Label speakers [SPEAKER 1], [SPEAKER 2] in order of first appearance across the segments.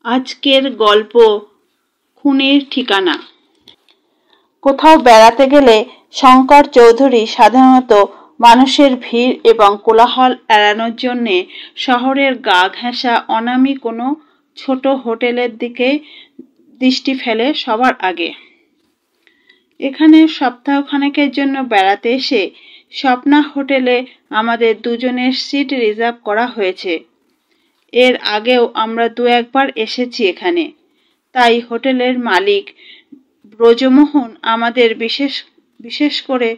[SPEAKER 1] আজকের গল্প খুনের ঠিকানা। কোথাও বেড়াতে গেলে শঙ্কর চৌধুরী সাধারণত মানুষের ভিড় এবং কোলাহল এড়ানোর জন্যে শহরের গা ঘেঁষা অনামী কোনো ছোট হোটেলের দিকে দৃষ্টি ফেলে সবার আগে। এখানে সপ্তাহখানেকের জন্য বেড়াতে এসে স্বপ্না হোটেলে আমাদের দুজনের সিট রিজার্ভ করা হয়েছে। এর আগেও আমরা দু একবার এসেছি এখানে, তাই হোটেলের মালিক ব্রজমোহন আমাদের বিশেষ করে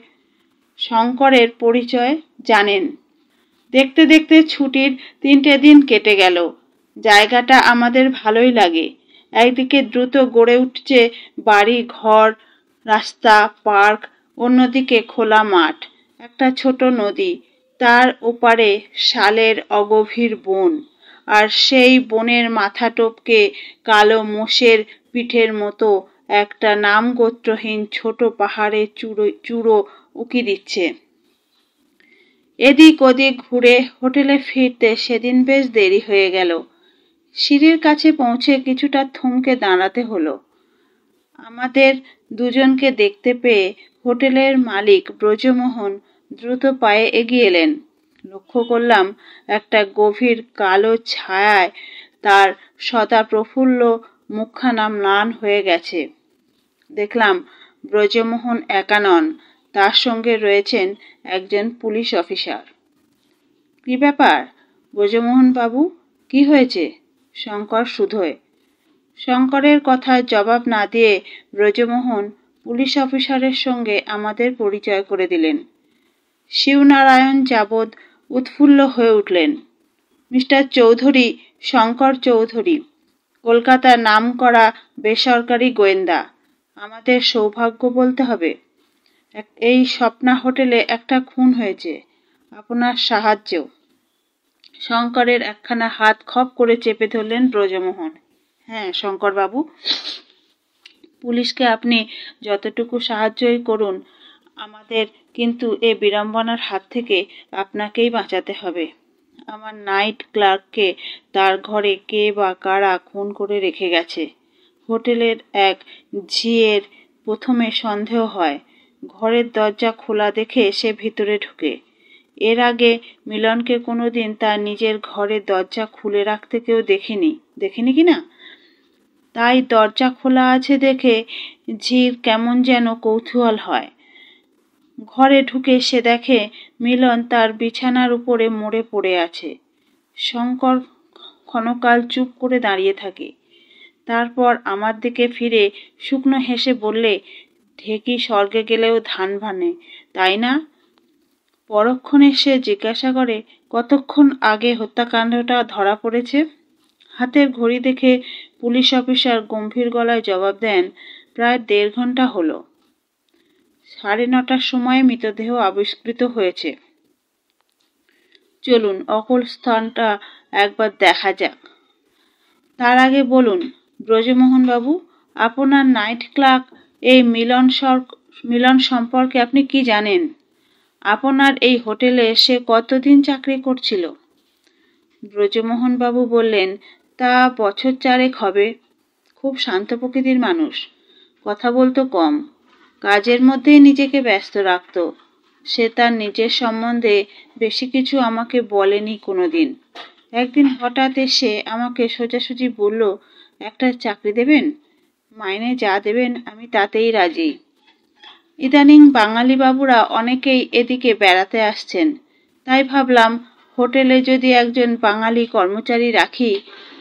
[SPEAKER 1] শঙ্করের পরিচয় জানেন। দেখতে দেখতে ছুটির 3টে দিন কেটে গেল। জায়গাটা আমাদের ভালোই লাগে। একদিকে দ্রুত গড়ে উঠছে বাড়ি ঘর, রাস্তা, পার্ক, অন্যদিকে খোলা মাঠ, একটা ছোট নদী, তার ওপারে শালের অগভীর বন, আর সেই বনের মাথা টপকে কালো মোষের পিঠের মতো একটা নামগোত্রহীন ছোট পাহাড়ে চূড়ো উকি দিচ্ছে। এদিক ওদিক ঘুরে হোটেলে ফিরতে সেদিন বেশ দেরি হয়ে গেল। সিঁড়ির কাছে পৌঁছে কিছুটা থমকে দাঁড়াতে হলো। আমাদের দুজনকে দেখতে পেয়ে হোটেলের মালিক ব্রজমোহন দ্রুত পায়ে এগিয়ে এলেন। লক্ষ্য করলাম একটা গভীর কালো ছায়ায় তার সদা প্রফুল্ল মুখখানা ম্লান হয়ে গেছে। দেখলাম ব্রজমোহন একা নন, তার সঙ্গে রয়েছেন একজন পুলিশ অফিসার। কি ব্যাপার ব্রজমোহন বাবু, কি হয়েছে? শঙ্কর শুধোয়। শঙ্করের কথার জবাব না দিয়ে ব্রজমোহন পুলিশ অফিসারের সঙ্গে আমাদের পরিচয় করে দিলেন। শিবনারায়ণ যাবৎ উৎফুল্ল হয়ে উঠলেন। মিস্টার চৌধুরী শঙ্কর চৌধুরী, কলকাতার নামকরা বেসরকারি গোয়েন্দা। আমাদের সৌভাগ্য বলতে হবে, এই স্বপ্না হোটেলে একটা খুন হয়েছে, আপনার সাহায্য। শঙ্করের একখানা হাত খপ করে চেপে ধরলেন ব্রজমোহন। হ্যাঁ শঙ্করবাবু, পুলিশকে আপনি যতটুকু সাহায্যই করুন, আমাদের কিন্তু এ বিড়ম্বনার হাত থেকে আপনাকেই বাঁচাতে হবে। আমার নাইট ক্লার্ককে তার ঘরে কে বা কারা খুন করে রেখে গেছে। হোটেলের এক ঝিয়ের প্রথমে সন্দেহ হয়। ঘরের দরজা খোলা দেখে সে ভিতরে ঢুকে। এর আগে মিলনকে কোনোদিন তার নিজের ঘরের দরজা খুলে রাখতে কেউ দেখেনি কি না? তাই দরজা খোলা আছে দেখে ঝির কেমন যেন কৌতূহল হয়। ঘরে ঢুকে সে দেখে মিলন তার বিছানার উপরে মরে পড়ে আছে। শঙ্কর ক্ষণকাল চুপ করে দাঁড়িয়ে থাকে। তারপর আমার দিকে ফিরে শুকনো হেসে বললে, ঢেকি স্বর্গে গেলেও ধান ভানে, তাই না? পরক্ষণে সে জিজ্ঞাসা করে, কতক্ষণ আগে হত্যাকাণ্ডটা ধরা পড়েছে? হাতের ঘড়ি দেখে পুলিশ অফিসার গম্ভীর গলায় জবাব দেন, প্রায় 1.5 ঘন্টা হলো। 9:30টার সময় মৃতদেহ আবিষ্কৃত হয়েছে। চলুন অকল স্থানটা একবার দেখা যাক। তার আগে বলুন ব্রজমোহন বাবু, আপনার নাইট ক্লার্ক এই মিলন সম্পর্কে আপনি কি জানেন? আপনার এই হোটেলে সে কতদিন চাকরি করছিল? ব্রজমোহন বাবু বললেন, তা বছর 4 হবে। খুব শান্ত প্রকৃতির মানুষ, কথা বলতো কম, কাজের মধ্যেই নিজেকে ব্যস্ত রাখত। সে তার নিজের সম্বন্ধে বেশি কিছু আমাকে বলেনি কোনোদিন। একদিন হঠাৎ এসে আমাকে সোজাসুজি বলল, একটা চাকরি দেবেন? মাইনে যা দেবেন আমি তাতেই রাজি। ইদানিং বাঙালি বাবুরা অনেকেই এদিকে বেড়াতে আসছেন, তাই ভাবলাম হোটেলে যদি একজন বাঙালি কর্মচারী রাখি,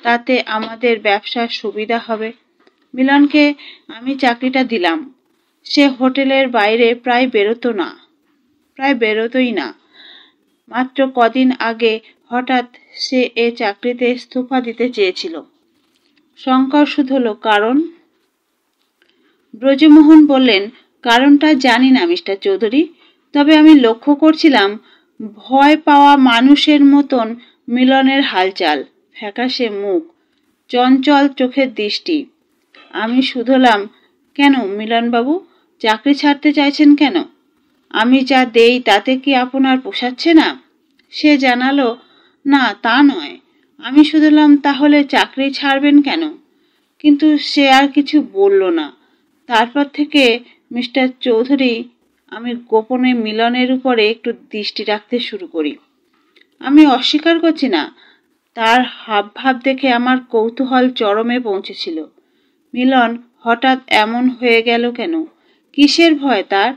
[SPEAKER 1] তাতে আমাদের ব্যবসার সুবিধা হবে। মিলনকে আমি চাকরিটা দিলাম। সে হোটেলের বাইরে প্রায় বেরোতই না। মাত্র কদিন আগে হঠাৎ সে এ চাকরিতে ইস্তফা দিতে চেয়েছিল। শঙ্কর শুধোলো, কারণ? ব্রজমোহন বললেন, কারণটা জানি না মিস্টার চৌধুরী, তবে আমি লক্ষ্য করছিলাম ভয় পাওয়া মানুষের মতন মিলনের হালচাল, ফ্যাকাশে মুখ, চঞ্চল চোখের দৃষ্টি। আমি শুধোলাম, কেন মিলনবাবু, চাকরি ছাড়তে চাইছেন কেন? আমি যা দেই তাতে কি আপনার পোষাচ্ছে না? সে জানালো, না তা নয়, আমি শুধলাম, তাহলে চাকরি ছাড়বেন কেন? কিন্তু সে আর কিছু বলল না। তারপর থেকে মিস্টার চৌধুরী আমি গোপনে মিলনের উপরে একটু দৃষ্টি রাখতে শুরু করি। আমি অস্বীকার করছি না, তার হাবভাব দেখে আমার কৌতূহল চরমে পৌঁছেছিল। মিলন হঠাৎ এমন হয়ে গেল কেন? কিসের ভয় তার?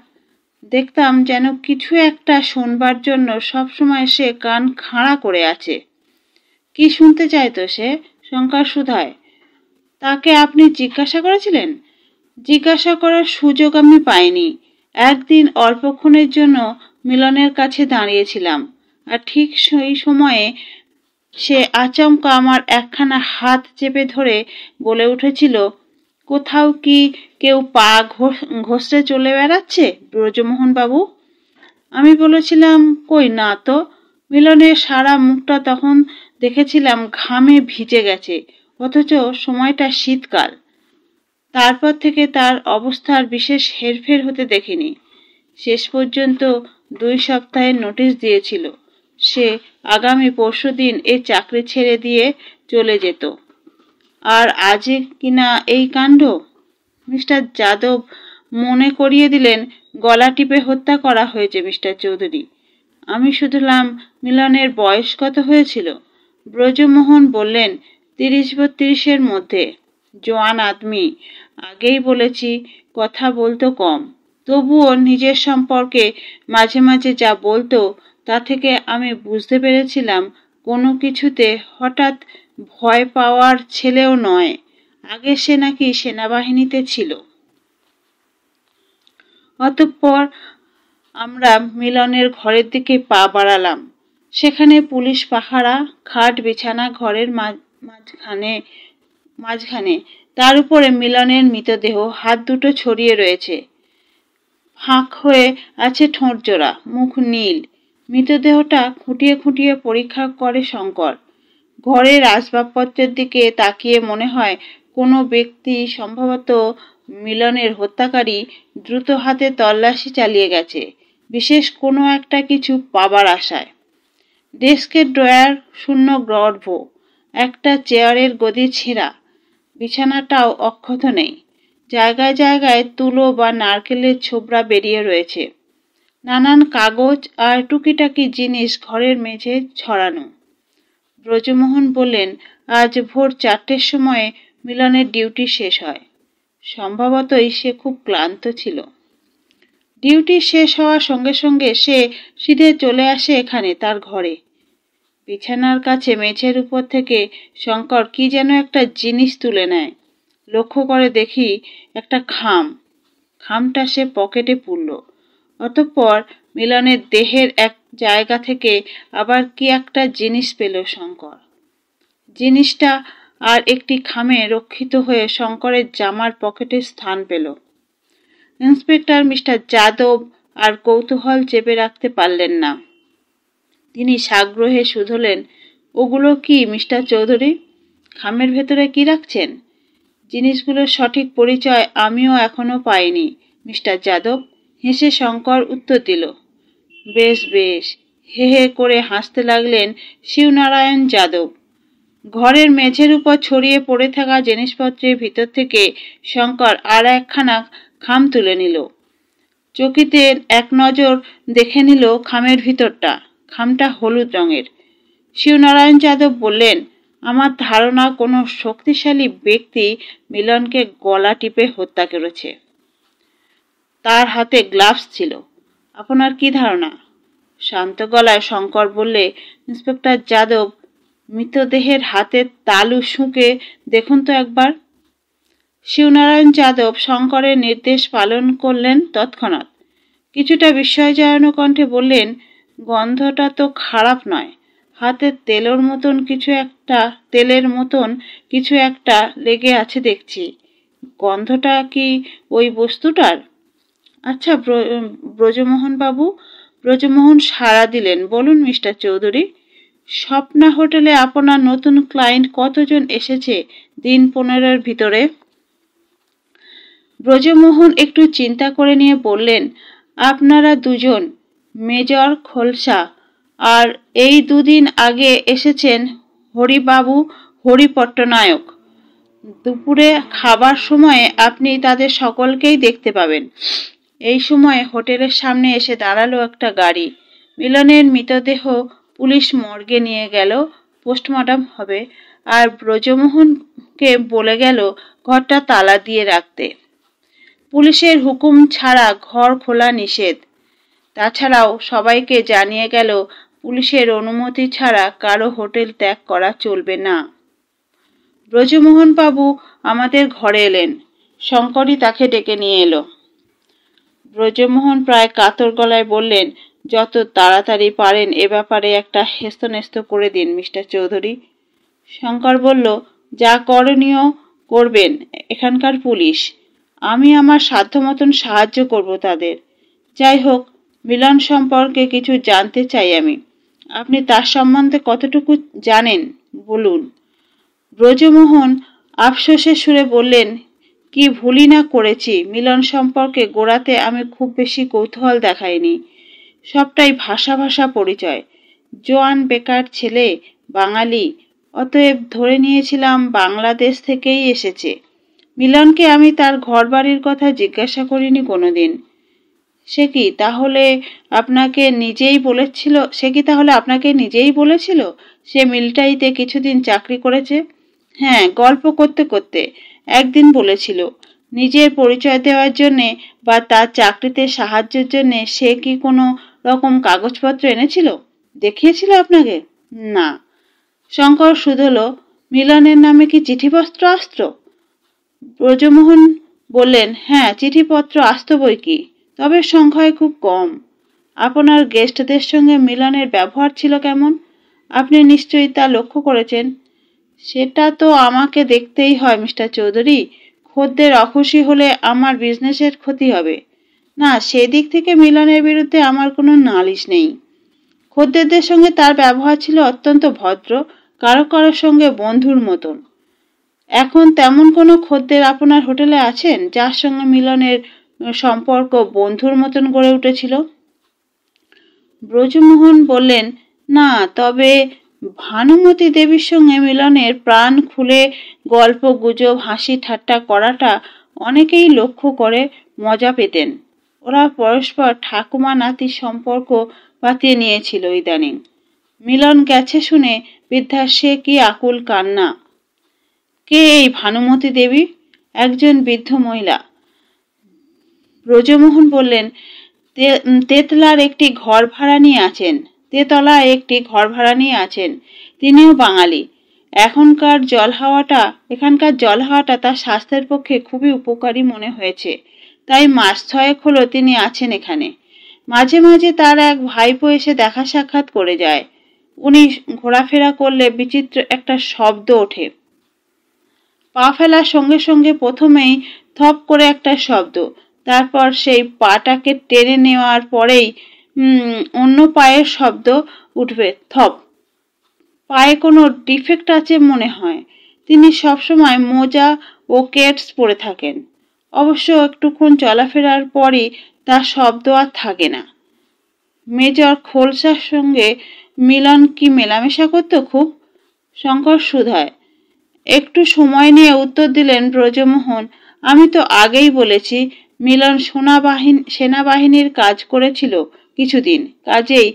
[SPEAKER 1] দেখতাম যেন কিছু একটা শুনবার জন্য সবসময় সে কান খাড়া করে আছে। কি শুনতে চাইতো সে? শঙ্কর শুধায়, তাকে আপনি জিজ্ঞাসা করেছিলেন? জিজ্ঞাসা করার সুযোগ আমি পাইনি। একদিন অল্পক্ষণের জন্য মিলনের কাছে দাঁড়িয়েছিলাম, আর ঠিক সেই সময়ে সে আচমকা আমার একখানা হাত চেপে ধরে বলে উঠেছিল, কোথাও কি কেউ পা ঘষতে চলে বেড়াচ্ছে ব্রজমোহন বাবু? আমি বলেছিলাম, কই না তো। মিলনের সারা মুখটা তখন দেখেছিলাম ঘামে ভিজে গেছে, অথচ সময়টা শীতকাল। তারপর থেকে তার অবস্থার বিশেষ হেরফের হতে দেখিনি। শেষ পর্যন্ত 2 সপ্তাহের নোটিশ দিয়েছিল, সে আগামী পরশুদিন এ চাকরি ছেড়ে দিয়ে চলে যেত। আর আজই কিনা এই কাণ্ড। মিস্টার যাদব মনে করিয়ে দিলেন, গলা টিপে হত্যা করা হয়েছে মিস্টার চৌধুরী। আমি শুধলাম, মিলনের বয়স কত হয়েছিল? ব্রজমোহন বললেন, 30-32-এর মধ্যে। জোয়ান আদমি। আগেই বলেছি, কথা বলতো কম, তবুও নিজের সম্পর্কে মাঝে মাঝে যা বলতো তা থেকে আমি বুঝতে পেরেছিলাম কোনো কিছুতে হঠাৎ ভয় পাওয়ার ছেলেও নয়। আগে সে নাকি সেনাবাহিনীতে ছিল। অতঃপর আমরা মিলনের ঘরের দিকে পা বাড়ালাম। সেখানে পুলিশ পাহারা, খাট বিছানা ঘরের মাঝখানে। তার উপরে মিলনের মৃতদেহ, হাত দুটো ছড়িয়ে রয়েছে, ফাঁক হয়ে আছে ঠোঁট জোড়া, মুখ নীল। মৃতদেহটা খুঁটিয়ে খুঁটিয়ে পরীক্ষা করে শঙ্কর। ঘরের আসবাবপত্রের দিকে তাকিয়ে মনে হয় কোনো ব্যক্তি, সম্ভবত মিলনের হত্যাকারী, দ্রুত হাতে তল্লাশি চালিয়ে গেছে বিশেষ কোনো একটা কিছু পাবার আশায়। ডেস্কের ড্রয়ার শূন্য গর্ভ, একটা চেয়ারের গদি ছেঁড়া, বিছানাটাও অক্ষত নেই। জায়গায় জায়গায় তুলো বা নারকেলের ছোবড়া বেরিয়ে রয়েছে। নানান কাগজ আর টুকিটাকি জিনিস ঘরের মেঝে ছড়ানো। ব্রজমোহন বললেন, আজ ভোর 4টের সময়ে মিলনের ডিউটি শেষ হয়। সম্ভবতই সে খুব ক্লান্ত ছিল। ডিউটি শেষ হওয়ার সঙ্গে সঙ্গে সে সিধে চলে আসে এখানে, তার ঘরে। বিছানার কাছে মেঝের উপর থেকে শঙ্কর কি যেন একটা জিনিস তুলে নেয়। লক্ষ্য করে দেখি একটা খাম। খামটা সে পকেটে পুরল। অতঃপর মিলনের দেহের এক জায়গা থেকে আবার কি একটা জিনিস পেল শঙ্কর। জিনিসটা আর একটি খামে রক্ষিত হয়ে শঙ্করের জামার পকেটে স্থান পেল। ইন্সপেক্টর মিস্টার যাদব আর কৌতূহল চেপে রাখতে পারলেন না। তিনি সাগ্রহে শুধলেন, ওগুলো কি মিস্টার চৌধুরী? খামের ভেতরে কি রাখছেন? জিনিসগুলোর সঠিক পরিচয় আমিও এখনো পাইনি মিস্টার যাদব। হেসে শঙ্কর উত্তর দিল। বেশ বেশ, হে হে করে হাসতে লাগলেন শিবনারায়ণ যাদব। ঘরের মেঝের উপর ছড়িয়ে পড়ে থাকা জিনিসপত্রের ভিতর থেকে শঙ্কর আর একখানা খাম তুলে নিল। চকিতে এক নজর দেখে নিল খামের ভিতরটা। খামটা হলুদ রঙের। শিবনারায়ণ যাদব বললেন, আমার ধারণা কোনো শক্তিশালী ব্যক্তি মিলনকে গলা টিপে হত্যা করেছে। তার হাতে গ্লাভস ছিল। আপনার কি ধারণা? শান্ত গলায় শঙ্কর বললে, ইন্সপেক্টর যাদব, মৃতদেহের হাতের তালু শুঁকে দেখুন তো একবার। শিবনারায়ণ যাদব শঙ্করের নির্দেশ পালন করলেন তৎক্ষণাৎ। কিছুটা বিস্ময়জনক কণ্ঠে বললেন, গন্ধটা তো খারাপ নয়। হাতে তেলের মতন কিছু একটা লেগে আছে দেখছি। গন্ধটা কি ওই বস্তুটার? আচ্ছা ব্রজমোহন বাবু। ব্রজমোহন সাড়া দিলেন, বলুন মিস্টার চৌধুরী। স্বপ্না হোটেলে আপনার নতুন ক্লায়েন্ট কতজন এসেছে দিন 15-এর ভিতরে? ব্রজমোহন একটু চিন্তা করে নিয়ে বললেন, আপনারা 2 জন, মেজর খোলসা, আর এই 2 দিন আগে এসেছেন হরিবাবু, হরিপট্টনায়ক। দুপুরে খাবার সময়ে আপনি তাদের সকলকেই দেখতে পাবেন। এই সময় হোটেলের সামনে এসে দাঁড়ালো একটা গাড়ি। মিলনের মৃতদেহ পুলিশ মর্গে নিয়ে গেল, পোস্টমর্টম হবে, আর ব্রজমোহনকে বলে গেল ঘরটা তালা দিয়ে রাখতে। পুলিশের হুকুম ছাড়া ঘর খোলা নিষেধ। তাছাড়াও সবাইকে জানিয়ে গেল পুলিশের অনুমতি ছাড়া কারো হোটেল ত্যাগ করা চলবে না। ব্রজমোহন বাবু আমাদের ঘরে এলেন। শঙ্করই তাকে ডেকে নিয়ে এলো। ব্রজমোহন প্রায় কাতর গলায় বললেন, যত তাড়াতাড়ি পারেন এ ব্যাপারে একটা হেস্তনেস্ত করে দিন মিস্টার চৌধুরী। শঙ্কর বলল, যা করণীয় করবেন, এখানকার পুলিশ। আমি আমার সাধ্য মতন সাহায্য করব তাদের। যাই হোক, মিলন সম্পর্কে কিছু জানতে চাই আমি। আপনি তার সম্বন্ধে কতটুকু জানেন বলুন। ব্রজমোহন আফসোসের সুরে বললেন, কি ভুলই না করেছি। মিলন সম্পর্কে গোড়াতে আমি খুব বেশি কৌতূহল দেখাইনি। সবটাই ভাষা ভাষা পরিচয়। জোয়ান বেকার ছেলে, বাঙালি, অতএব ধরে নিয়েছিলাম বাংলাদেশ থেকেই এসেছে। মিলনকে আমি তার ঘর বাড়ির কথা জিজ্ঞাসা করিনি কোনোদিন। সে কি তাহলে আপনাকে নিজেই বলেছিল সে মিলিটারিতে কিছুদিন চাকরি করেছে? হ্যাঁ, গল্প করতে করতে একদিন বলেছিল। নিজের পরিচয় দেওয়ার জন্যে বা তার চাকরিতে সাহায্যের জন্যে সে কি কোনো রকম কাগজপত্র এনেছিল? দেখিয়েছিল আপনাকে? না। শঙ্কর শুধলো, মিলনের নামে কি চিঠিপত্র আসতো? ব্রজমোহন বললেন, হ্যাঁ, চিঠিপত্র আসতো বই কি, তবে সংখ্যায় খুব কম। আপনার গেস্টদের সঙ্গে মিলনের ব্যবহার ছিল কেমন? আপনি নিশ্চয়ই তা লক্ষ্য করেছেন। সেটা তো আমাকে দেখতেই হয় মিস্টার চৌধুরী। খদ্দের অখুশি হলে আমার বিজনেসের ক্ষতি হবে। না, সেদিক থেকে মিলনের বিরুদ্ধে আমার কোনো নালিশ নেই। খদ্দেরদের সঙ্গে তার ব্যবহার ছিল অত্যন্ত ভদ্র, কারো কারোর সঙ্গে বন্ধুর মতন। এখন তেমন কোনো খদ্দের আপনার হোটেলে আছেন যার সঙ্গে মিলনের সম্পর্ক বন্ধুর মতন গড়ে উঠেছিল? ব্রজমোহন বললেন, না, তবে ভানুমতী দেবীর সঙ্গে মিলনের প্রাণ খুলে গল্প গুজব হাসি ঠাট্টা করাটা অনেকেই লক্ষ্য করে মজা পেতেন। ওরা পরস্পর ঠাকুমা নাতির সম্পর্ক পাতিয়ে নিয়েছিল ইদানিং। মিলন গেছে শুনে বৃদ্ধার সে কি আকুল কান্না। কে এই ভানুমতী দেবী? একজন বৃদ্ধ মহিলা। ব্রজমোহন বললেন, তেতলার একটি ঘর ভাড়া নিয়ে আছেন। তিনিও বাঙালি। এখানকার জলহাওয়াটা তার স্বাস্থ্যের পক্ষে খুবই উপকারী মনে হয়েছে, তাই মাস 6 হলো তিনি আছেন এখানে। মাঝে মাঝে তার এক ভাইপো এসে দেখা সাক্ষাৎ করে যায়। উনি ঘোরাফেরা করলে বিচিত্র একটা শব্দ ওঠে। পা ফেলার সঙ্গে সঙ্গে প্রথমেই থপ করে একটা শব্দ, তারপর সেই পাটাকে টেনে নেওয়ার পরেই অন্য পায়ের শব্দ উঠবে, থপ। পায়ে কোনো ডিফেক্ট আছে মনে হয়। তিনি সবসময় মোজা ও কেটস পরে থাকেন। অবশ্য একটুক্ষণ চলাফেরার পরই তার শব্দ আর থাকে না। মেজর খোলসার সঙ্গে মিলন কি মেলামেশা করতো খুব? শঙ্কর সুধায়। একটু সময় নিয়ে উত্তর দিলেন ব্রজমোহন, আমি তো আগেই বলেছি মিলন সেনাবাহিনীর কাজ করেছিল কিছুদিন, কাজেই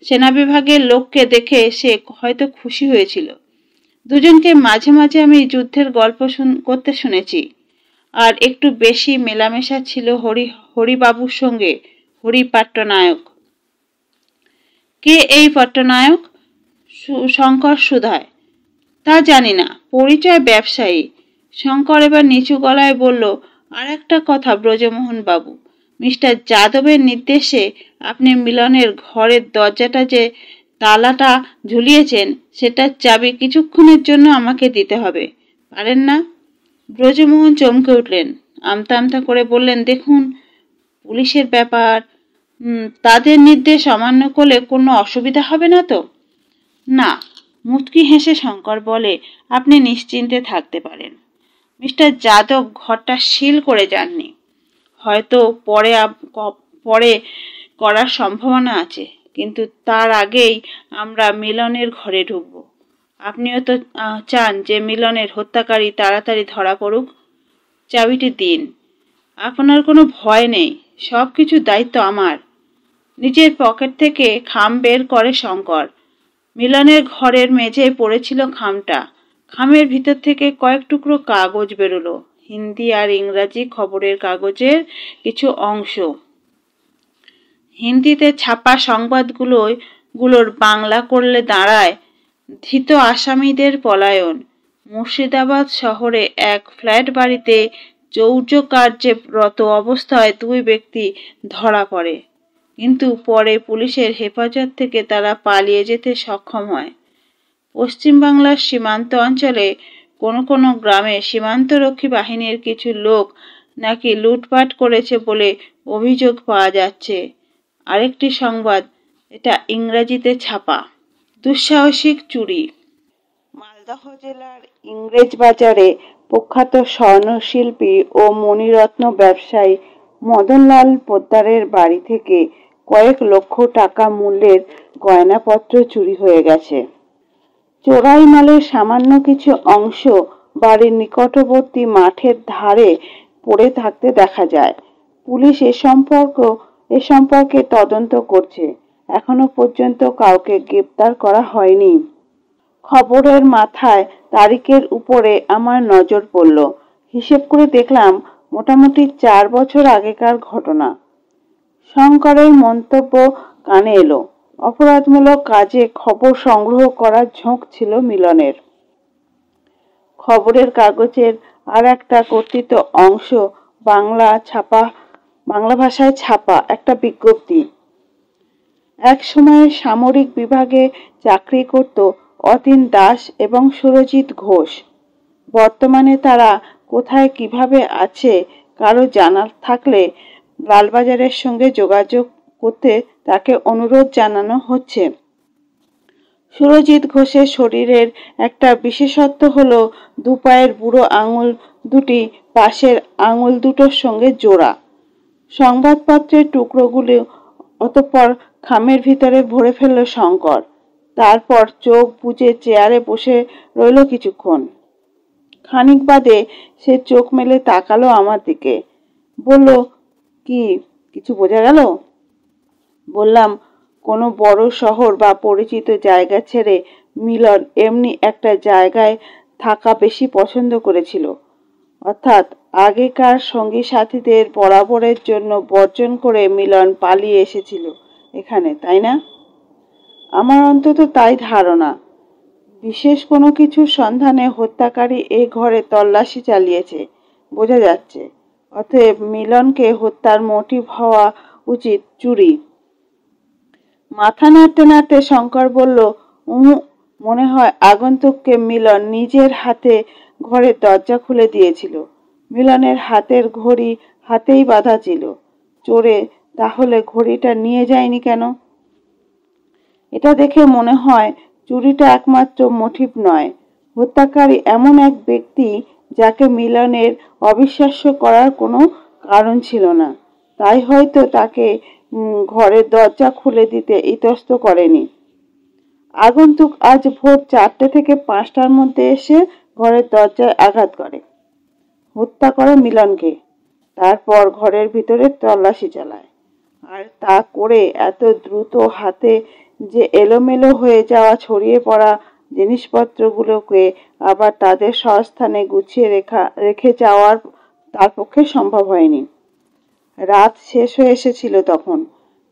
[SPEAKER 1] সেনাবিভাগের লোককে দেখে সে হয়তো খুশি হয়েছিল। দুজনকে মাঝে মাঝে আমি যুদ্ধের গল্প করতে শুনেছি। আর একটু বেশি মেলামেশা ছিল হরিবাবুর সঙ্গে, হরিপট্টনায়ক। কে এই পট্টনায়ক? শঙ্কর সুধায়। তা জানি না, পরিচয় ব্যবসায়ী। শঙ্কর এবার নিচু গলায় বলল, আর একটা কথা ব্রজমোহন বাবু, মিস্টার যাদবের নির্দেশে আপনি মিলনের ঘরের দরজাটা যে তালাটা ঝুলিয়েছেন সেটার চাবি কিছুক্ষণের জন্য আমাকে দিতে হবে, পারেন না? ব্রজমোহন চমকে উঠলেন, আমতা আমতা করে বললেন, দেখুন, পুলিশের ব্যাপার, তাদের নির্দেশ অমান্য করলে কোনো অসুবিধা হবে না তো? না। মুচকি হেসে শঙ্কর বলে, আপনি নিশ্চিন্তে থাকতে পারেন। মিস্টার যাদব ঘরটা সিল করে যাননি। হয়তো পরে করার সম্ভাবনা আছে, কিন্তু তার আগেই আমরা মিলনের ঘরে ঢুকবো। আপনিও তো চান যে মিলনের হত্যাকারী তাড়াতাড়ি ধরা পড়ুক। চাবিটি দিন। আপনার কোনো ভয় নেই, সব কিছুর দায়িত্ব আমার। নিজের পকেট থেকে খাম বের করে শঙ্কর। মিলনের ঘরের মেঝেয় পড়েছিল খামটা। খামের ভিতর থেকে কয়েক টুকরো কাগজ বেরোলো, হিন্দি আর ইংরাজি খবরের কাগজের কিছু অংশ। হিন্দিতে ছাপা সংবাদগুলোর বাংলা করলে দাঁড়ায়, ধৃত আসামিদের পলায়ন। মুর্শিদাবাদ শহরে এক ফ্ল্যাট বাড়িতে যৌর্যকার্যে রত অবস্থায় 2 ব্যক্তি ধরা পড়ে, কিন্তু পরে পুলিশের হেফাজত থেকে তারা পালিয়ে যেতে সক্ষম হয়। পশ্চিমবাংলার সীমান্ত অঞ্চলে কোনো কোনো গ্রামে সীমান্তরক্ষী বাহিনীর কিছু লোক নাকি লুটপাট করেছে বলে অভিযোগ পাওয়া যাচ্ছে। আরেকটি সংবাদ, এটা ইংরেজিতে ছাপা। দুঃসাহসিক চুরি। মালদহ জেলার ইংরেজবাজারে প্রখ্যাত স্বর্ণশিল্পী ও মণিরত্ন ব্যবসায়ী মদনলাল পোদ্দারের বাড়ি থেকে কয়েক লক্ষ টাকা মূল্যের গয়নাপত্র চুরি হয়ে গেছে। চোরাই মালের সামান্য কিছু অংশ বাড়ির নিকটবর্তী মাঠের ধারে পড়ে থাকতে দেখা যায়। পুলিশ এ সম্পর্কে তদন্ত করছে। এখনো পর্যন্ত কাউকে গ্রেপ্তার করা হয়নি। খবরের মাথায় তারিখের উপরে আমার নজর পড়ল। হিসেব করে দেখলাম মোটামুটি 4 বছর আগেকার ঘটনা। শঙ্করের মন্তব্য কানে এলো। অপরাধমূলক কাজে খবর সংগ্রহ করার ঝোঁক ছিল মিলনের। খবরের কাগজের আর একটা কর্তৃত অংশ বাংলা ভাষায় ছাপা একটা বিজ্ঞপ্তি। এক সময় সামরিক বিভাগে চাকরি করত অতীন দাস এবং সুরজিৎ ঘোষ। বর্তমানে তারা কোথায় কিভাবে আছে কারো জানা থাকলে লালবাজারের সঙ্গে যোগাযোগ করতে তাকে অনুরোধ জানানো হচ্ছে। সুরজিৎ ঘোষের শরীরের একটা বিশেষত্ব হলো 2 পায়ের বুড়ো আঙুল দুটি পাশের আঙুল দুটোর সঙ্গে জোড়া। সংবাদপত্রের টুকরোগুলো অতঃপর খামের ভিতরে ভরে ফেলল শঙ্কর। তারপর চোখ বুজে চেয়ারে বসে রইল কিছুক্ষণ। খানিক বাদে সে চোখ মেলে তাকালো আমার দিকে, বলল, কিছু বোঝা গেল? বললাম, কোনো বড় শহর বা পরিচিত জায়গা ছেড়ে মিলন এমনি একটা জায়গায় থাকা বেশি পছন্দ করেছিল। অর্থাৎ আগেকার সঙ্গী সাথীদের বরাবরের জন্য বর্জন করে মিলন পালিয়ে এসেছিল এখানে, তাই না? আমার অন্তত তাই ধারণা। বিশেষ কোনো কিছুর সন্ধানে হত্যাকারী এই ঘরে তল্লাশি চালিয়েছে বোঝা যাচ্ছে। অতএব মিলনকে হত্যার মোটিভ হওয়া উচিত চুরি। মাথা নাড়তে নাড়তে শঙ্কর বলল, মনে হয় আগন্তুককে মিলন নিজের হাতে ঘরের দরজা খুলে দিয়েছিল। মিলনের হাতের ঘড়ি হাতেই বাঁধা ছিল। চোরে তাহলে ঘড়িটা নিয়ে যায়নি কেন? এটা দেখে মনে হয় চুরিটা একমাত্র মোটিভ নয়। হত্যাকারী এমন এক ব্যক্তি যাকে মিলনের অবিশ্বাস্য করার কোনো কারণ ছিল না। তাই হয়তো তাকে ঘরের দরজা খুলে দিতে ইতস্ত করেনি। আগন্তুক আজ ভোর 4টে থেকে 5টার মধ্যে এসে ঘরের দরজায় আঘাত করে, হত্যা করে মিলনকে, তারপর ঘরের ভিতরে তল্লাশি চালায়। আর তা করে এত দ্রুত হাতে যে এলোমেলো হয়ে যাওয়া ছড়িয়ে পড়া জিনিসপত্রগুলোকে আবার তাদের স্বস্থানে গুছিয়ে রেখে যাওয়ার তার পক্ষে সম্ভব হয়নি। রাত শেষ হয়ে এসেছিল তখন।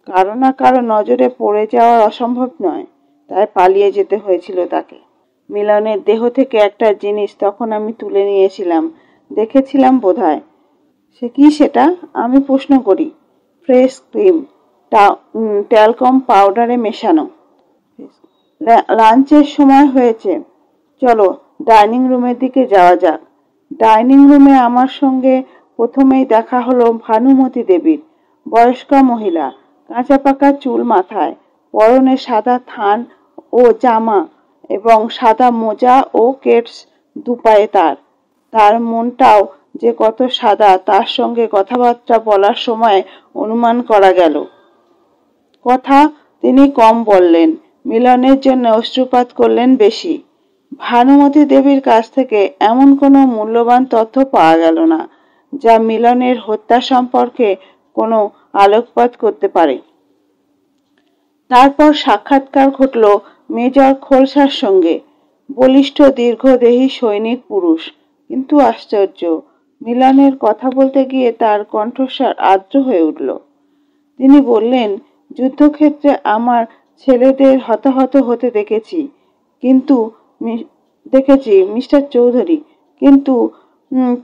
[SPEAKER 1] কারো না কারো নজরে পড়ে যাওয়া অসম্ভব নয়, তাই পালিয়ে যেতে হয়েছিল তাকে। মিলনের দেহ থেকে একটা জিনিস তখন আমি তুলে নিয়েছিলাম, দেখেছিলাম বোধহয়। সে কি সেটা? আমি প্রশ্ন করি। ফ্রেশ ক্রিম, ট্যালকম পাউডারে মেশানো। লাঞ্চের সময় হয়েছে, চলো ডাইনিং রুমের দিকে যাওয়া যাক। ডাইনিং রুমে আমার সঙ্গে প্রথমেই দেখা হলো ভানুমতি দেবীর। বয়স্কা মহিলা, কাঁচা পাকা চুল মাথায়, পরনে সাদা থান ও জামা এবং সাদা মোজা ও কেটস 2 পায়ে তার মনটাও যে কত সাদা তার সঙ্গে কথাবার্তা বলার সময় অনুমান করা গেল। কথা তিনি কম বললেন, মিলনের জন্য অশ্রুপাত করলেন বেশি। ভানুমতী দেবীর কাছ থেকে এমন কোনো মূল্যবান তথ্য পাওয়া গেল না যা মিলনের হত্যা সম্পর্কে কোনো আলোকপাত করতে পারে। তারপর সাক্ষাৎকার ঘটল মেজর খোলসার সঙ্গে। বলিষ্ঠ দীর্ঘদেহী সৈনিক পুরুষ, কিন্তু আশ্চর্য, মিলনের কথা বলতে গিয়ে তার কণ্ঠস্বর আর্দ্র হয়ে উঠল। তিনি বললেন, যুদ্ধক্ষেত্রে আমার ছেলেদের হতাহত হতে দেখেছি মিস্টার চৌধুরী, কিন্তু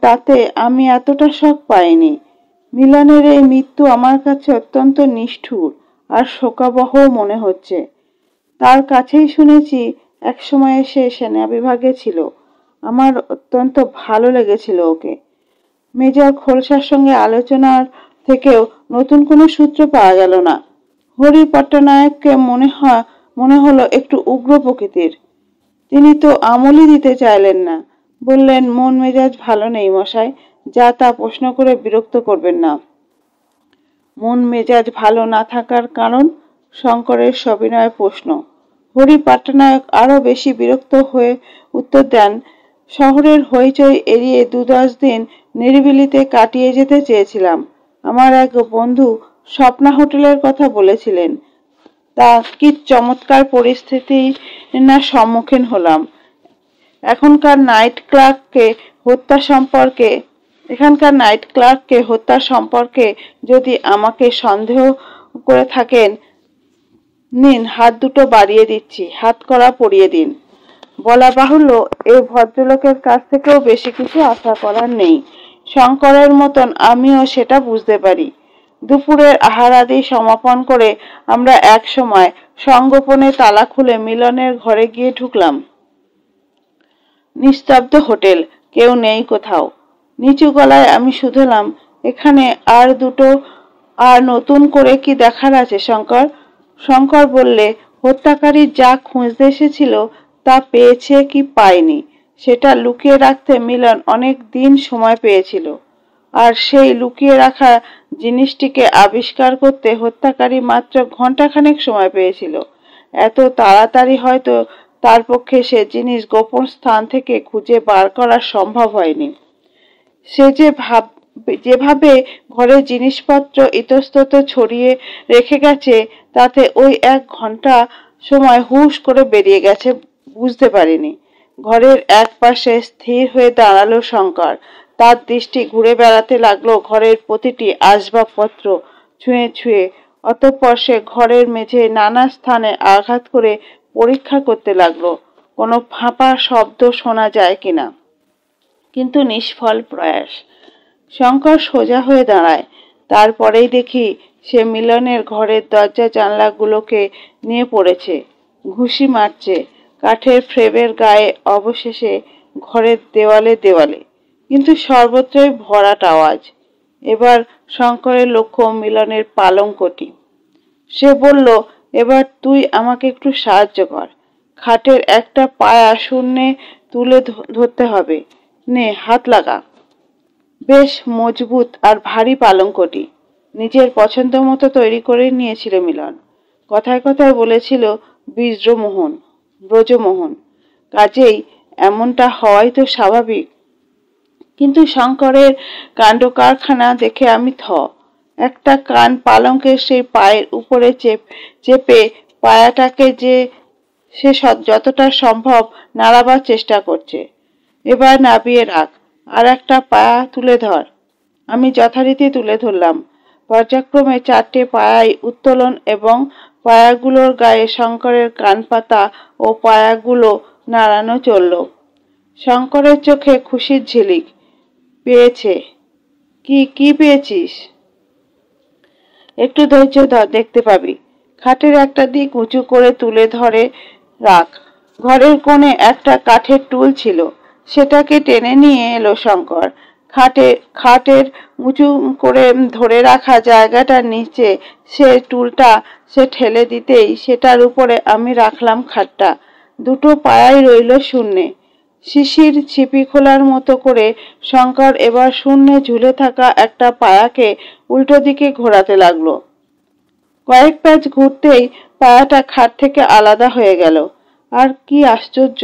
[SPEAKER 1] তাতে আমি এতটা শক পাইনি। মিলনের এই মৃত্যু আমার কাছে অত্যন্ত নিষ্ঠুর আর শোকাবহ মনে হচ্ছে। তার কাছেই শুনেছি একসময় সে সেনা বিভাগে ছিল। আমার অত্যন্ত ভালো লেগেছিল ওকে। মেজর খোলসার সঙ্গে আলোচনার থেকেও নতুন কোনো সূত্র পাওয়া গেল না। হরি পট্টনায়ককে মনে হলো একটু উগ্র প্রকৃতির। তিনি তো আমলই দিতে চাইলেন না। বললেন, মন মেজাজ ভালো নেই মশাই, যা তা প্রশ্ন করে বিরক্ত করবেন না। মন মেজাজ ভালো না থাকার কারণ? শঙ্করের সবিনয় প্রশ্ন। হরি পট্টনায়ক আরো বেশি বিরক্ত হয়ে উত্তর দেন, শহরের হইচই এড়িয়ে 2-10 দিন নিরিবিলিতে কাটিয়ে যেতে চেয়েছিলাম। আমার এক বন্ধু স্বপ্না হোটেলের কথা বলেছিলেন। তা কি চমৎকার পরিস্থিতি না সম্মুখীন হলাম। এখানকার নাইট ক্লার্ককে হত্যা সম্পর্কে যদি আমাকে সন্দেহ করে থাকেন, নিন হাত দুটো বাড়িয়ে দিচ্ছি, হাতকড়া পরিয়ে দিন। বলা বাহুল্য, এই ভদ্রলোকের কাছ থেকেও বেশি কিছু আশা করার নেই। শঙ্করের মতন আমিও সেটা বুঝতে পারি। দুপুরের আহারাদি সমাপন করে আমরা এক সময় সংগোপনে তালা খুলে মিলনের ঘরে গিয়ে ঢুকলাম। নিস্তব্ধ হোটেল, কেউ নেই কোথাও। নিচু গলায় আমি শুধালাম, এখানে আর নতুন করে কি দেখার আছে শঙ্কর? শঙ্কর বললে, হত্যাকারী যা খুঁজতে এসেছিল তা পেয়েছে কি পায়নি সেটা লুকিয়ে রাখতে মিলন অনেক দিন সময় পেয়েছিল। আর সেই লুকিয়ে রাখা জিনিসটিকে আবিষ্কার করতে হত্যাকারী মাত্র ঘন্টাখানেক সময় পেয়েছিল। এত তাড়াতাড়ি হয়তো তার পক্ষে সে জিনিস গোপন স্থান থেকে খুঁজে বার করা সম্ভব হয়নি। সে যেভাবে ঘরের জিনিসপত্র ইতস্তত ছড়িয়ে রেখে গেছে, তাতে ওই 1 ঘন্টা সময় হুশ করে বেরিয়ে গেছে বুঝতে পারিনি। ঘরের এক পাশে স্থির হয়ে দাঁড়ালো শঙ্কর। তার দৃষ্টি ঘুরে বেড়াতে লাগলো ঘরের প্রতিটি আসবাবপত্র ছুঁয়ে ছুঁয়ে। অতঃপর সে ঘরের মেঝে নানা স্থানে আঘাত করে পরীক্ষা করতে লাগলো কোনো ফাঁপা শব্দ শোনা যায় কিনা। কিন্তু নিষ্ফল প্রয়াস। শঙ্কর সোজা হয়ে দাঁড়ায়। তারপরেই দেখি সে মিলনের ঘরের দরজা জানলাগুলোকে নিয়ে পড়েছে, ঘুষি মারছে কাঠের ফ্রেমের গায়ে, অবশেষে ঘরের দেওয়ালে। কিন্তু সর্বত্রই ভরাট আওয়াজ। এবার শঙ্করের লক্ষ্য মিলনের পালঙ্কটি। সে বলল, এবার তুই আমাকে একটু সাহায্য কর। খাটের একটা পায়া শূন্যে তুলে ধরতে হবে। নে, হাত লাগা। বেশ মজবুত আর ভারী পালঙ্কটি। নিজের পছন্দ মতো তৈরি করে নিয়েছিল মিলন। কথায় কথায় বলেছিল ব্রজমোহন। কাজেই এমনটা হওয়াই তো স্বাভাবিক। কিন্তু শঙ্করের কাণ্ড কারখানা দেখে আমি একটা কান পালঙ্কের সেই পায়ের উপরে চেপে পায়াটাকে সে যতটা সম্ভব নাড়াবার চেষ্টা করছে। এবার নাবিয়ে রাখ, আর একটা পায়া তুলে ধর। আমি যথারীতি তুলে ধরলাম। পর্যায়ক্রমে 4টে পায়াই উত্তোলন এবং পায়াগুলোর গায়ে শঙ্করের কানপাতা ও পায়াগুলো নাড়ানো চলল। শঙ্করের চোখে খুশির ঝিলিক। পেয়েছে। কি পেয়েছিস? একটু ধৈর্য ধর, দেখতে পাবি। খাটের একটা দিক উঁচু করে তুলে ধরে রাখ। ঘরের কোণে একটা কাঠের টুল ছিল, সেটাকে টেনে নিয়ে এলো শঙ্কর। খাটের উঁচু করে ধরে রাখা জায়গাটার নিচে সে টুলটা ঠেলে দিতেই সেটার উপরে আমি রাখলাম খাটটা। 2টো পায়াই রইল শূন্যে। শিশির ছিপি খোলার মতো করে শঙ্কর এবার শূন্যে ঝুলে থাকা একটা পায়াকে উল্টো দিকে ঘোরাতে লাগলো। কয়েক প্যাচ ঘুরতেই পায়াটা খাট থেকে আলাদা হয়ে গেল। আর কি আশ্চর্য,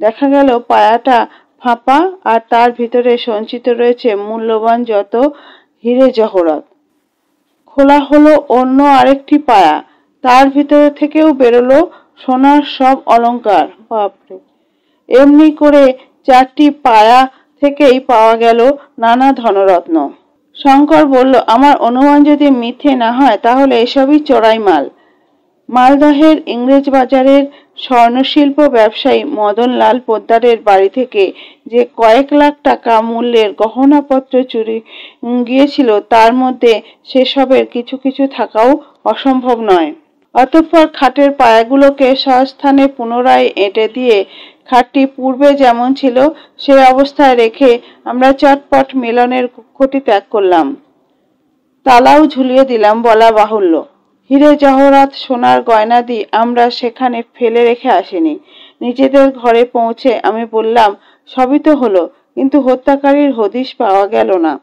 [SPEAKER 1] দেখা গেল পায়াটা ফাঁপা আর তার ভিতরে সঞ্চিত রয়েছে মূল্যবান যত হীরে জহরত। খোলা হলো অন্য আরেকটি পায়া, তার ভিতরে থেকেও বেরোলো সোনার সব অলংকার। বাপরে! এমনি করে 4টি পায়া থেকেই পাওয়া গেল নানা ধনরত্ন। শঙ্কর বলল, আমার অনুমান যদি মিথ্যে না হয় তাহলে এসবই চোরাই মাল। মালদহের ইংরেজ বাজারের স্বর্ণশিল্প ব্যবসায়ী মদনলাল পোদ্দারের বাড়ি থেকে যে কয়েক লাখ টাকা মূল্যের গহনাপত্র চুরি গিয়েছিল তার মধ্যে সেসবের কিছু কিছু থাকাও অসম্ভব নয়। অতঃপর খাটের পায়াগুলোকে স্বস্থানে পুনরায় এঁটে দিয়ে খাটটি পূর্বে যেমন ছিল সেই অবস্থায় রেখে আমরা চটপট মিলনের কক্ষটি ত্যাগ করলাম। তালাও ঝুলিয়ে দিলাম বলা বাহুল্য। হীরে জহরাত সোনার গয়নাদি আমরা সেখানে ফেলে রেখে আসিনি। নিজেদের ঘরে পৌঁছে আমি বললাম, সবই তো হলো, কিন্তু হত্যাকারীর হদিশ পাওয়া গেল না।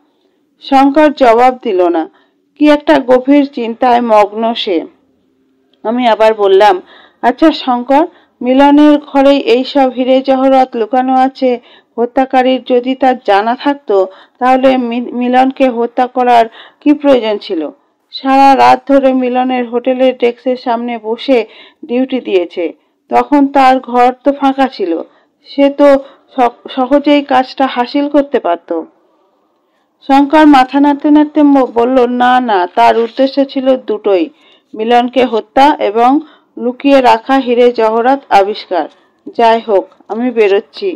[SPEAKER 1] শঙ্কর জবাব দিল না, কি একটা গভীর চিন্তায় মগ্ন সে। আমি আবার বললাম, আচ্ছা শঙ্কর, মিলনের ঘরেই এইসব হীরে জহরত লুকানো আছে, হত্যাকারীর যদি তার জানা থাকতো তাহলে মিলনকে হত্যা করার কি প্রয়োজন ছিল? সারা রাত ধরে মিলনের হোটেলের ডেস্কের সামনে বসে ডিউটি দিয়েছে, তখন তার ঘর তো ফাঁকা ছিল, সে তো সহজেই কাজটা হাসিল করতে পারত। শঙ্কর মাথা নাড়তে নাড়তে বলল, না না, তার উদ্দেশ্য ছিল দুটোই, মিলনকে হত্যা এবং লুকিয়ে রাখা হীরে জহরাত আবিষ্কার। যাই হোক, আমি বেরোচ্ছি,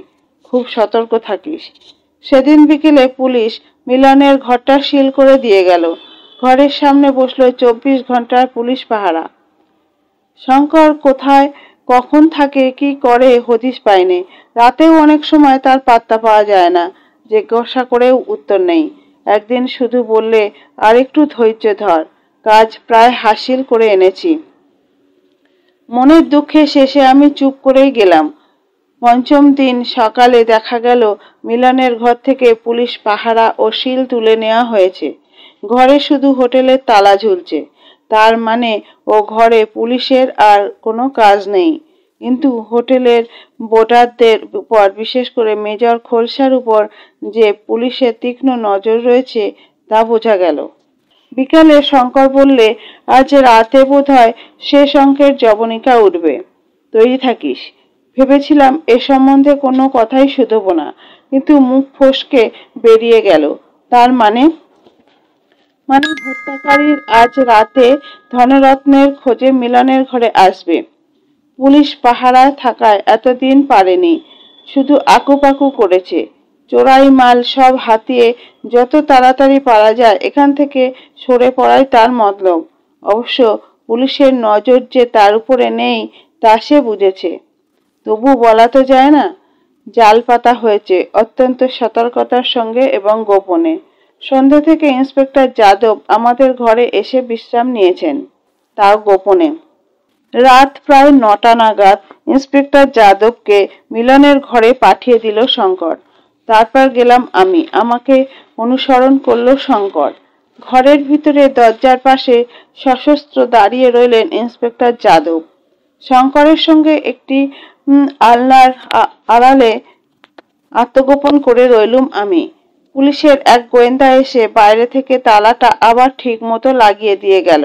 [SPEAKER 1] খুব সতর্ক থাকিস। সেদিন বিকেলে পুলিশ মিলনের ঘরটা সিল করে দিয়ে গেল। ঘরের সামনে বসলো 24 ঘন্টার পুলিশ পাহারা। শঙ্কর কোথায় কখন থাকে কি করে হদিশ পায়নি। রাতেও অনেক সময় তার পাত্তা পাওয়া যায় না, জিজ্ঞাসা করেও উত্তর নেই। একদিন শুধু বললে, আর একটু ধৈর্য ধর, কাজ প্রায় হাসিল করে এনেছি। মনের দুঃখে শেষে আমি চুপ করেই গেলাম। পঞ্চম দিন সকালে দেখা গেল মিলনের ঘর থেকে পুলিশ পাহারা ও সিল তুলে নেওয়া হয়েছে। ঘরে শুধু হোটেলের তালা ঝুলছে, তার মানে ও ঘরে পুলিশের আর কোনো কাজ নেই। কিন্তু হোটেলের বোর্ডারদের উপর, বিশেষ করে মেজর খোলসার উপর যে পুলিশের তীক্ষ্ণ নজর রয়েছে তা বোঝা গেল। বিকালে শঙ্কর বললে, আজ রাতে বোধহয় শেষ অঙ্কের জবনিকা উঠবে, তৈরি থাকিস। ভেবেছিলাম এ সম্বন্ধে কোনো কথাই শুধবো না, কিন্তু মুখ ফসকে বেরিয়ে গেল। তার মানে হত্যাকারীর আজ রাতে ধনরত্নের খোঁজে মিলনের ঘরে আসবে। পুলিশ পাহারায় থাকায় এতদিন পারেনি, শুধু আকুপাকু করেছে। চোরাই মাল সব হাতিয়ে যত তাড়াতাড়ি পারা যায় এখান থেকে সরে পড়াই তার মতলব। অবশ্য পুলিশের নজর যে তার উপরে নেই তা সে বুঝেছে, তবু বলা তো যায় না। জাল পাতা হয়েছে অত্যন্ত সতর্কতার সঙ্গে এবং গোপনে। সন্ধ্যা থেকে ইন্সপেক্টর যাদব আমাদের ঘরে এসে বিশ্রাম নিয়েছেন, তাও গোপনে। রাত প্রায় 9টা নাগাদ ইন্সপেক্টর যাদবকে মিলনের ঘরে পাঠিয়ে দিল শঙ্কর। তারপর গেলাম আমি, আমাকে অনুসরণ করলো শঙ্কর। ঘরের ভিতরে দরজার পাশে সশস্ত্র দাঁড়িয়ে রইলেন ইন্সপেক্টর যাদব। শঙ্করের সঙ্গে একটি আলনার আড়ালে আত্মগোপন করে রইলুম আমি। পুলিশের এক গোয়েন্দা এসে বাইরে থেকে তালাটা আবার ঠিক মতো লাগিয়ে দিয়ে গেল।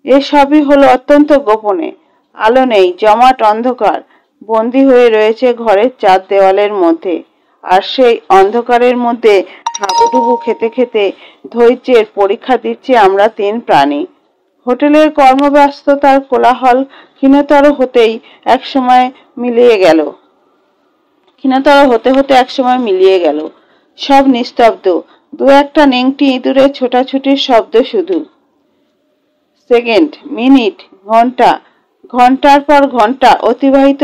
[SPEAKER 1] এসবই হলো অত্যন্ত গোপনে, আলো নেই, জমাট অন্ধকার, বন্দী হয়ে রয়েছে ঘরের 4 দেওয়ালের মধ্যে। আর সেই অন্ধকারের মধ্যে হাবুডুবু খেতে খেতে ধৈর্যের পরীক্ষা দিচ্ছি আমরা 3 প্রাণী। হোটেলের কর্মব্যস্ততার কোলাহল ক্ষীণতর হতে একসময় মিলিয়ে গেল। সব নিস্তব্ধ, 2-একটা নেংটি ইঁদুরের ছোটাছুটির শব্দ শুধু। সেকেন্ড, মিনিট, ঘন্টার পর ঘন্টা অতিবাহিত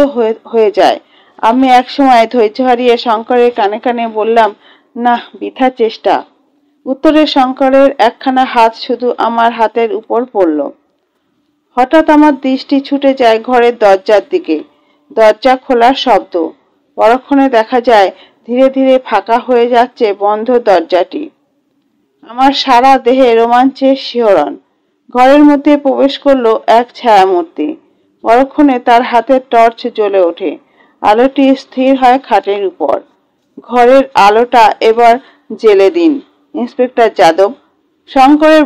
[SPEAKER 1] হয়ে যায়। আমি একসময় ধৈর্য হারিয়ে শঙ্করের কানে কানে বললাম, না, বৃথা চেষ্টা। উত্তরে শঙ্করের একখানা হাত শুধু আমার হাতের উপর পড়ল। হঠাৎ আমার দৃষ্টি ছুটে যায় ঘরের দরজার দিকে। দরজা খোলার শব্দ। পরক্ষণে দেখা যায় ধীরে ধীরে ফাঁকা হয়ে যাচ্ছে বন্ধ দরজাটি। আমার সারা দেহে রোমাঞ্চের শিহরণ। ঘরের মধ্যে প্রবেশ করলো এক ছায়ামূর্তি। পরক্ষণে তার হাতের টর্চ জ্বলে ওঠে। আলোটি স্থির হয় খাটের উপর। ঘরের আলোটা এবার জ্বেলে দিন, ইন্সপেক্টর যাদব। শঙ্করের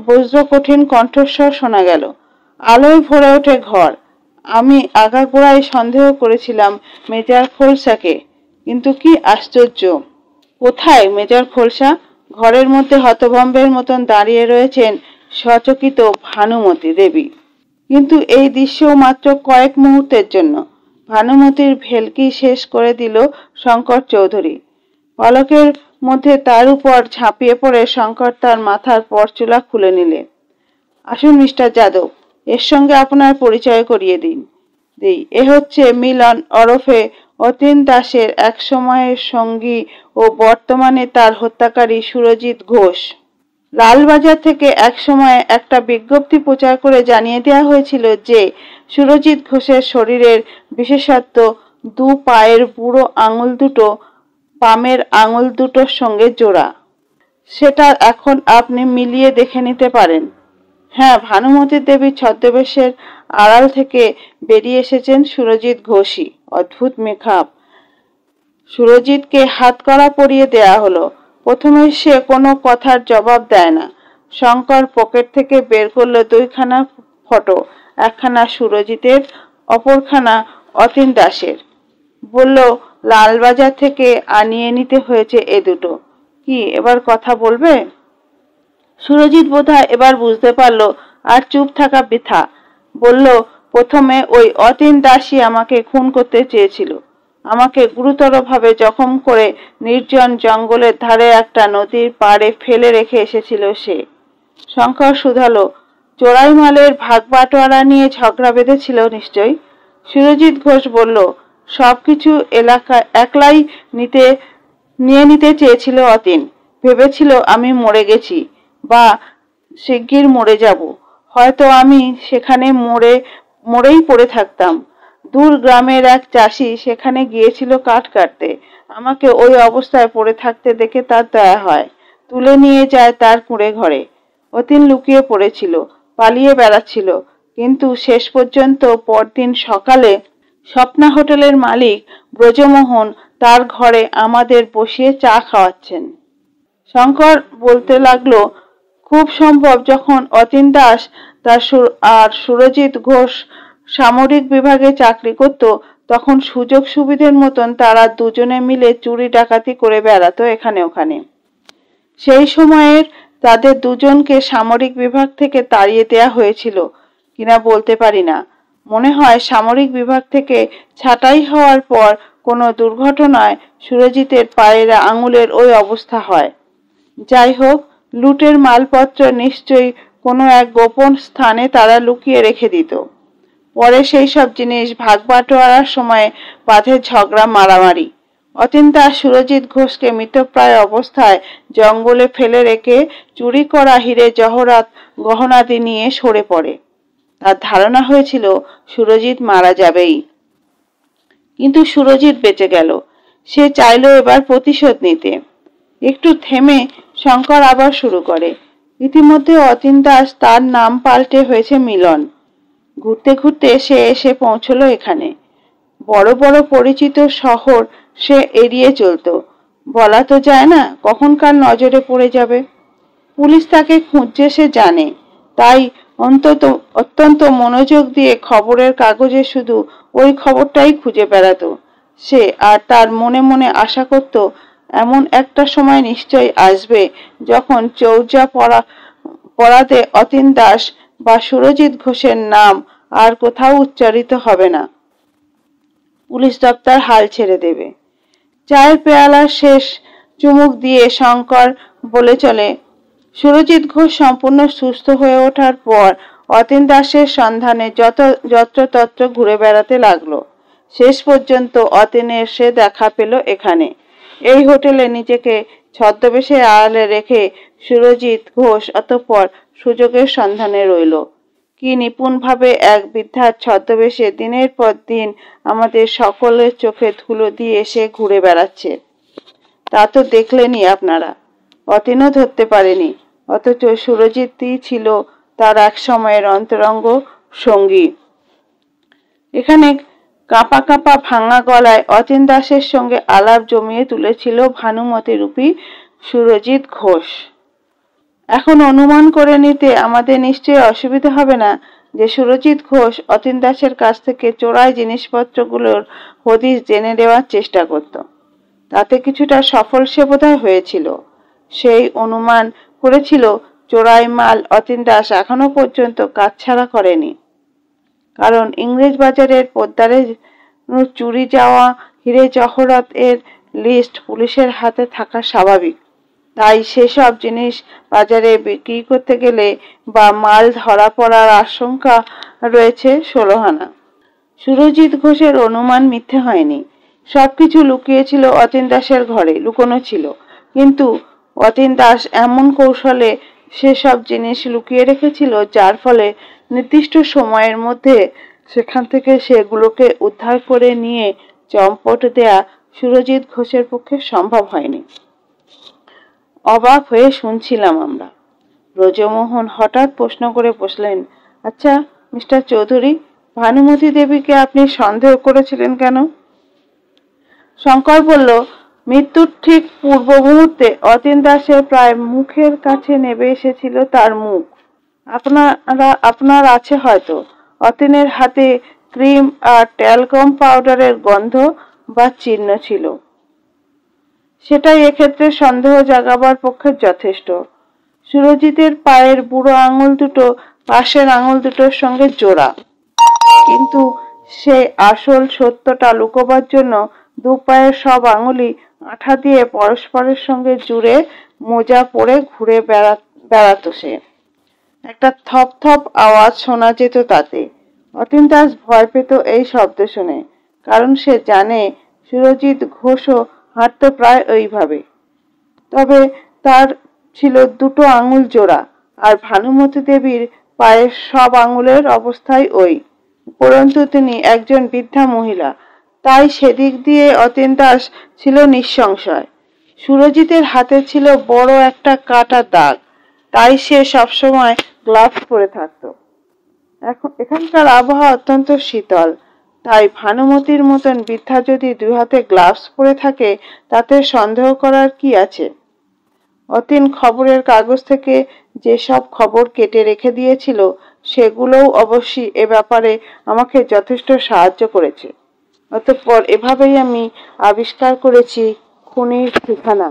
[SPEAKER 1] বজ্র কঠিন কণ্ঠস্বর শোনা গেল। আলোয় ভরে ওঠে ঘর। আমি আগাগোড়াই সন্দেহ করেছিলাম মেজর খোলসাকে, কিন্তু কি আশ্চর্য! কোথায় মেজর খোলসা? ঘরের মধ্যে হতভম্বের মতন দাঁড়িয়ে রয়েছেন সচকিত ভানুমতী দেবী। কিন্তু এই দৃশ্যও মাত্র কয়েক মুহূর্তের জন্য। ভানুমতীর ভেলকি শেষ করে দিল শঙ্কর চৌধুরী। পলকের মধ্যে তার উপর ঝাঁপিয়ে পড়ে শঙ্কর তার মাথার পরচুলা খুলে নিলে। আসুন মিস্টার যাদব, এর সঙ্গে আপনার পরিচয় করিয়ে দিই। এ হচ্ছে মিলন ওরফে অতীন দাসের এক সময়ের সঙ্গী ও বর্তমানে তার হত্যাকারী সুরজিৎ ঘোষ। লালবাজার থেকে এক সময় একটা বিজ্ঞপ্তি প্রচার করে জানিয়ে দেওয়া হয়েছিল যে সুরজিৎ ঘোষের শরীরের বিশেষত্ব দু পায়ের বুড়ো আঙুল দুটো পামের আঙুল দুটোর সঙ্গে জোড়া। সেটা এখন আপনি মিলিয়ে দেখে নিতে পারেন। হ্যাঁ, ভানুমতী দেবীর ছদ্মবেশের আড়াল থেকে বেরিয়ে এসেছেন সুরজিৎ ঘোষই। অদ্ভুত মেকআপ। সুরজিৎকে হাতকড়া পরিয়ে দেয়া হলো। প্রথমে সে কোনো কথার জবাব দেয় না। শঙ্কর পকেট থেকে বের করলো দুইখানা ফটো, একখানা সুরজিতের, অপরখানা অতীন দাসের। বলল, লালবাজার থেকে আনিয়ে নিতে হয়েছে এ দুটো। কি এবার কথা বলবে? সুরজিৎ বোধহয় এবার বুঝতে পারলো আর চুপ থাকা বৃথা। বলল, প্রথমে ওই অতীন দাসই আমাকে খুন করতে চেয়েছিল। আমাকে গুরুতরভাবে জখম করে নির্জন জঙ্গলের ধারে একটা নদীর পাড়ে ফেলে রেখে এসেছিল সে। শঙ্কর শুধালো, চোরাই মালের ভাগ বাটোয়ারা নিয়ে ঝগড়া বেঁধেছিল নিশ্চয়ই? সুরজিৎ ঘোষ বলল, সবকিছু একলাই নিয়ে নিতে চেয়েছিল অতীন। ভেবেছিল আমি মরে গেছি বা শিগগির মরে যাব। হয়তো আমি সেখানে মরেই পড়ে থাকতাম। দূর গ্রামের এক চাষি সেখানে গিয়েছিল কাঠ কাটতে। আমাকে ওই অবস্থায় পড়ে থাকতে দেখে তার দয়া হয়, তুলে নিয়ে যায় তার কুঁড়ে ঘরে। অতীন লুকিয়ে পড়েছিল, পালিয়ে বেড়াচ্ছিল, কিন্তু শেষ পর্যন্ত পরদিন সকালে স্বপ্না হোটেলের মালিক ব্রজমোহন তার ঘরে আমাদের বসিয়ে চা খাওয়াচ্ছেন। শঙ্কর বলতে লাগলো, খুব সম্ভব যখন অতীন দাস আর সুরজিৎ ঘোষ সামরিক বিভাগে চাকরি করত, তখন সুযোগ সুবিধের মতন তারা দুজনে মিলে চুরি ডাকাতি করে বেড়াতো এখানে ওখানে। সেই সময়ের তাদের দুজনকে সামরিক বিভাগ থেকে তাড়িয়ে দেয়া হয়েছিল কিনা বলতে পারি না। মনে হয় সামরিক বিভাগ থেকে ছাঁটাই হওয়ার পর কোনো দুর্ঘটনায় সুরজিতের পায়ের আঙুলের ওই অবস্থা হয়। যাই হোক, লুটের মালপত্র নিশ্চয়ই কোনো এক গোপন স্থানে তারা লুকিয়ে রেখে দিত। পরে সেই সব জিনিস ভাগ বাটোয়ারার সময় বাঁধে ঝগড়া মারামারি। অতীন দাস সুরজিৎ ঘোষকে মৃতপ্রায় অবস্থায় জঙ্গলে ফেলে রেখে চুরি করা হীরে জহরাত গহনাদি নিয়ে সরে পড়ে। তার ধারণা হয়েছিল সুরজিৎ মারা যাবেই, কিন্তু সুরজিৎ বেঁচে গেল। সে চাইল এবার প্রতিশোধ নিতে। একটু থেমে শঙ্কর আবার শুরু করে, ইতিমধ্যে অতীন দাস তার নাম পাল্টে হয়েছে মিলন। ঘুরতে ঘুরতে সে এসে পৌঁছলো এখানে। বড় বড় পরিচিত শহর সে এড়িয়ে চলত। বলা তো যায় না কখনকার নজরে পড়ে যাবে। পুলিশ তাকে খুঁজছে সে জানে, তাই অত্যন্ত মনোযোগ দিয়ে খবরের কাগজে শুধু ওই খবরটাই খুঁজে বেড়াতো সে। আর তার মনে মনে আশা করত, এমন একটা সময় নিশ্চয় আসবে যখন চৌজা পড়াতে অতীন দাস বা সুরজিৎ ঘোষের নাম আর কোথাও উচ্চারিত হবে না। পুলিশ দপ্তর হাল ছেড়ে দেবে। চায়ের পেয়ালার শেষ চুমুক দিয়ে শঙ্কর বলে চলে, সুরজিৎ ঘোষ সম্পূর্ণ সুস্থ হয়ে ওঠার পর অতীন দাসের সন্ধানে যত্রতত্র ঘুরে বেড়াতে লাগলো। শেষ পর্যন্ত অতীনের সে দেখা পেল এখানে, এই হোটেলে। নিজেকে ছদ্মবেশে আড়ালে রেখে সুরজিৎ ঘোষ অতঃপর সুযোগের সন্ধানে রইল। কি নিপুণভাবে এক বৃদ্ধার ছদ্মবেশে দিনের পর দিন আমাদের সকলের চোখে ধুলো দিয়ে সে ঘুরে বেড়াচ্ছে, তা তো দেখলেনই আপনারা। অতীনও ধরতে পারেনি, অথচ সুরজিৎই ছিল তার এক সময়ের অন্তরঙ্গ সঙ্গী। এখানে কাঁপা কাঁপা ভাঙা গলায় অতীন দাসের সঙ্গে আলাপ জমিয়ে তুলেছিল ভানুমতি রূপী সুরজিৎ ঘোষ। এখন অনুমান করে নিতে আমাদের নিশ্চয়ই অসুবিধা হবে না যে সুরজিৎ ঘোষ অতীন দাসের কাছ থেকে চোরাই জিনিসপত্রগুলোর হদিশ জেনে নেওয়ার চেষ্টা করত। তাতে কিছুটা সফল সে বোধহয় হয়েছিল। সেই অনুমান করেছিল চোরাই মাল অতীন দাস এখনো পর্যন্ত কাছছাড়া করেনি। কারণ ইংরেজ বাজারের পোদ্দারে চুরি যাওয়া হিরে জহরত এর লিস্ট পুলিশের হাতে থাকা স্বাভাবিক। তাই সেসব জিনিস বাজারে বিক্রি করতে গেলে বা মাল ধরা পড়ার আশঙ্কা রয়েছে 16 আনা। সুরজিৎ ঘোষের অনুমান মিথ্যে হয়নি। সবকিছু লুকিয়েছিল অতীন দাসের ঘরে, লুকোনো ছিল। কিন্তু অতীন দাস এমন কৌশলে সেসব জিনিস লুকিয়ে রেখেছিল যার ফলে নির্দিষ্ট সময়ের মধ্যে সেখান থেকে সেগুলোকে উদ্ধার করে নিয়ে চম্পট দেয়া সুরজিৎ ঘোষের পক্ষে সম্ভব হয়নি। অবাক হয়ে শুনছিলাম আমরা। ব্রজমোহন হঠাৎ প্রশ্ন করে বসলেন, আচ্ছা মিস্টার চৌধুরী, ভানুমতি দেবীকে আপনি সন্দেহ করেছিলেন কেন? শঙ্কর বলল, মৃত্যুর ঠিক পূর্ব মুহূর্তে অতীন দাসের প্রায় মুখের কাছে নেবে এসেছিল তার মুখ। আপনার আছে হয়তো। অতীনের হাতে ক্রিম আর ট্যালকম পাউডারের গন্ধ বা চিহ্ন ছিল। সেটাই এক্ষেত্রে সন্দেহ জাগাবার পক্ষে যথেষ্ট। সুরজিতের পায়ের বুড়ো আঙুল দুটো পাশের আঙুল দুটোর সঙ্গে জোড়া, কিন্তু সে আসল সত্যটা লুকোবার জন্য দু পায়ের সব আঙুলই আঠা দিয়ে পরস্পরের সঙ্গে জুড়ে মোজা পরে ঘুরে বেড়াতো সে। একটা থপ থপ আওয়াজ শোনা যেত তাতে। অতীন দাস ভয় পেত এই শব্দ শুনে, কারণ সে জানে সুরজিৎ ঘোষও হাঁটতো প্রায় ওইভাবে। তবে তার ছিল দুটো আঙুল জোড়া, আর ভানুমতি দেবীর পায়ের সব আঙুলের অবস্থাই ওই। পরন্তু তিনি একজন বৃদ্ধা মহিলা, তাই সেদিক দিয়ে অতীন দাস ছিল নিঃসংশয়। সুরজিতের হাতে ছিল বড় একটা কাটা দাগ, তাই সে সবসময় গ্লাভস পরে থাকতো। এখানকার আবহাওয়া অত্যন্ত শীতল, তাই ভানুমতির মতন বৃদ্ধা যদি দুই হাতে গ্লাভস পরে থাকে তাতে সন্দেহ করার কি আছে? অতীন খবরের কাগজ থেকে যেসব খবর কেটে রেখে দিয়েছিল সেগুলোও অবশ্যই এ ব্যাপারে আমাকে যথেষ্ট সাহায্য করেছে। অতঃপর এভাবেই আমি আবিষ্কার করেছি খুনির ঠিকানা।